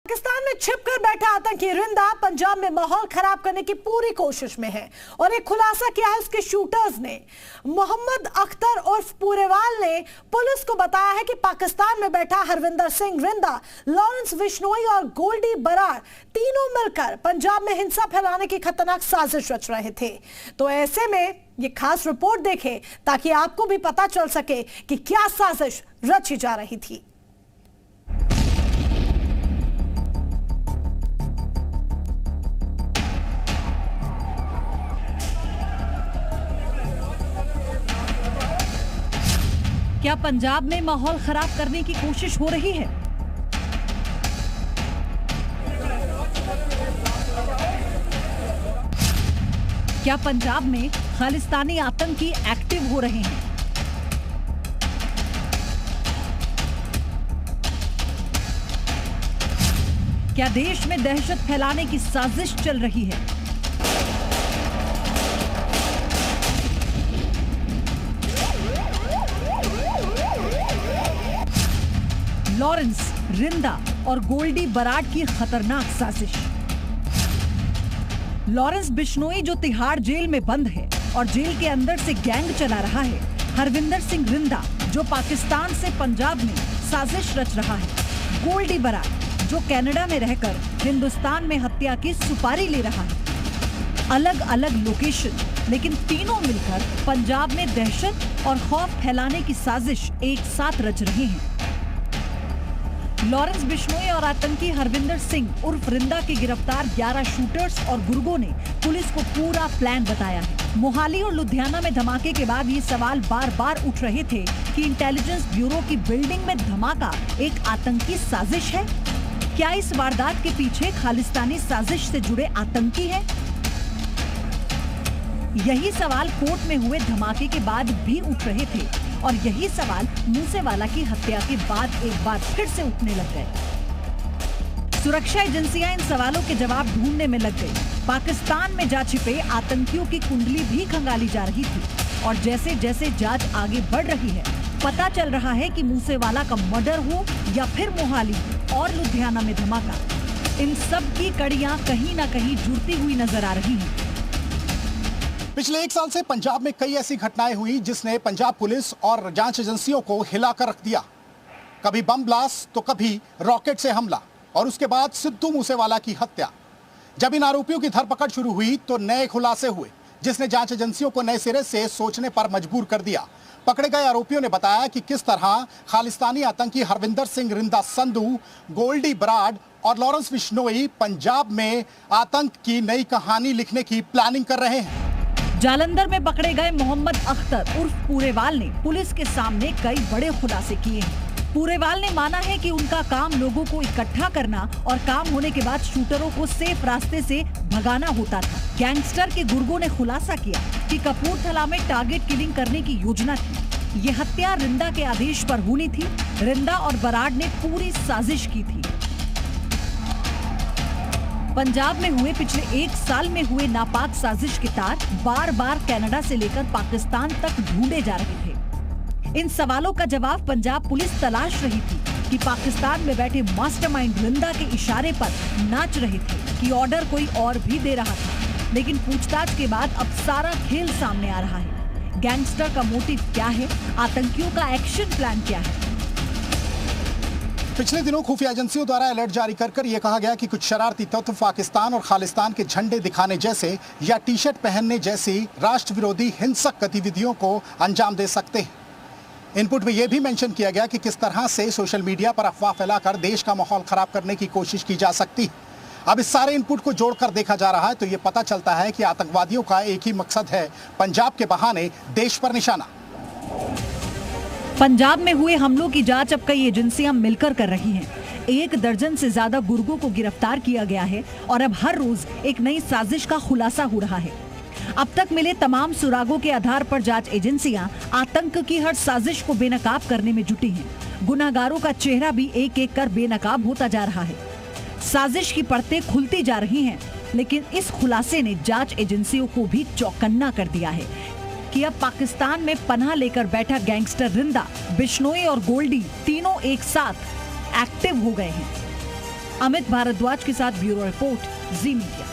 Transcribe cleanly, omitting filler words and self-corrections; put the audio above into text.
पाकिस्तान में छिपकर बैठा आतंकी रिंदा पंजाब में माहौल खराब करने की पूरी कोशिश में है और एक खुलासा किया है उसके शूटर्स ने। मोहम्मद अख्तर उर्फ पूरेवाल ने पुलिस को बताया है कि पाकिस्तान में बैठा हरविंदर सिंह रिंदा, लॉरेंस बिश्नोई और गोल्डी बराड़ तीनों मिलकर पंजाब में हिंसा फैलाने की खतरनाक साजिश रच रहे थे। तो ऐसे में ये खास रिपोर्ट देखें ताकि आपको भी पता चल सके कि क्या साजिश रची जा रही थी। क्या पंजाब में माहौल खराब करने की कोशिश हो रही है? क्या पंजाब में खालिस्तानी आतंकी एक्टिव हो रहे हैं? क्या देश में दहशत फैलाने की साजिश चल रही है? लॉरेंस, रिंदा और गोल्डी बराड़ की खतरनाक साजिश। लॉरेंस बिश्नोई जो तिहाड़ जेल में बंद है और जेल के अंदर से गैंग चला रहा है। हरविंदर सिंह रिंदा जो पाकिस्तान से पंजाब में साजिश रच रहा है। गोल्डी बराड़ जो कनाडा में रहकर हिंदुस्तान में हत्या की सुपारी ले रहा है। अलग अलग लोकेशन, लेकिन तीनों मिलकर पंजाब में दहशत और खौफ फैलाने की साजिश एक साथ रच रहे हैं। लॉरेंस बिश्नोई और आतंकी हरविंदर सिंह उर्फ रिंदा के गिरफ्तार 11 शूटर्स और गुर्गों ने पुलिस को पूरा प्लान बताया है। मोहाली और लुधियाना में धमाके के बाद ये सवाल बार बार उठ रहे थे कि इंटेलिजेंस ब्यूरो की बिल्डिंग में धमाका एक आतंकी साजिश है। क्या इस वारदात के पीछे खालिस्तानी साजिश से जुड़े आतंकी हैं? यही सवाल कोर्ट में हुए धमाके के बाद भी उठ रहे थे और यही सवाल मूसेवाला की हत्या के बाद एक बार फिर से उठने लग गए। सुरक्षा एजेंसियां इन सवालों के जवाब ढूंढने में लग गई। पाकिस्तान में जा छिपे आतंकियों की कुंडली भी खंगाली जा रही थी और जैसे जैसे जांच आगे बढ़ रही है, पता चल रहा है कि मूसेवाला का मर्डर हो या फिर मोहाली और लुधियाना में धमाका, इन सब की कड़ियां कहीं ना कहीं जुड़ती हुई नजर आ रही हैं। पिछले एक साल से पंजाब में कई ऐसी घटनाएं हुई जिसने पंजाब पुलिस और जांच एजेंसियों को हिलाकर रख दिया। कभी बम ब्लास्ट तो कभी रॉकेट से हमला और उसके बाद सिद्धू मूसेवाला की हत्या। जब इन आरोपियों की धरपकड़ शुरू हुई तो नए खुलासे हुए जिसने जांच एजेंसियों को नए सिरे से सोचने पर मजबूर कर दिया। पकड़े गए आरोपियों ने बताया कि किस तरह खालिस्तानी आतंकी हरविंदर सिंह रिंदा संधू, गोल्डी बराड़ और लॉरेंस बिश्नोई पंजाब में आतंक की नई कहानी लिखने की प्लानिंग कर रहे हैं। जालंधर में पकड़े गए मोहम्मद अख्तर उर्फ पूरेवाल ने पुलिस के सामने कई बड़े खुलासे किए हैं। पूरेवाल ने माना है कि उनका काम लोगों को इकट्ठा करना और काम होने के बाद शूटरों को सेफ रास्ते से भगाना होता था। गैंगस्टर के गुर्गों ने खुलासा किया कि कपूरथला में टारगेट किलिंग करने की योजना थी। ये हत्या रिंदा के आदेश पर होनी थी। रिंदा और बराड़ ने पूरी साजिश की थी। पंजाब में हुए पिछले एक साल में हुए नापाक साजिश के तार बार बार कनाडा से लेकर पाकिस्तान तक ढूंढे जा रहे थे। इन सवालों का जवाब पंजाब पुलिस तलाश रही थी कि पाकिस्तान में बैठे मास्टरमाइंड रिंदा के इशारे पर नाच रहे थे कि ऑर्डर कोई और भी दे रहा था। लेकिन पूछताछ के बाद अब सारा खेल सामने आ रहा है। गैंगस्टर का मोटिव क्या है? आतंकियों का एक्शन प्लान क्या है? पिछले दिनों खुफिया एजेंसियों द्वारा अलर्ट जारी कर यह कहा गया कि कुछ शरारती तत्व पाकिस्तान और खालिस्तान के झंडे दिखाने जैसे या टी शर्ट पहनने जैसी राष्ट्र विरोधी हिंसक गतिविधियों को अंजाम दे सकते हैं। इनपुट में यह भी मेंशन किया गया कि किस तरह से सोशल मीडिया पर अफवाह फैलाकर देश का माहौल खराब करने की कोशिश की जा सकती है। अब इस सारे इनपुट को जोड़कर देखा जा रहा है तो ये पता चलता है कि आतंकवादियों का एक ही मकसद है, पंजाब के बहाने देश पर निशाना। पंजाब में हुए हमलों की जांच अब कई एजेंसियां मिलकर कर रही हैं। 1 दर्जन से ज्यादा गुर्गों को गिरफ्तार किया गया है और अब हर रोज एक नई साजिश का खुलासा हो रहा है। अब तक मिले तमाम सुरागों के आधार पर जांच एजेंसियां आतंक की हर साजिश को बेनकाब करने में जुटी हैं। गुनाहगारों का चेहरा भी एक एक कर बेनकाब होता जा रहा है। साजिश की परतें खुलती जा रही हैं, लेकिन इस खुलासे ने जांच एजेंसियों को भी चौकन्ना कर दिया है कि अब पाकिस्तान में पनाह लेकर बैठा गैंगस्टर रिंदा, बिश्नोई और गोल्डी तीनों एक साथ एक्टिव हो गए हैं। अमित भारद्वाज के साथ ब्यूरो रिपोर्ट, जी मीडिया।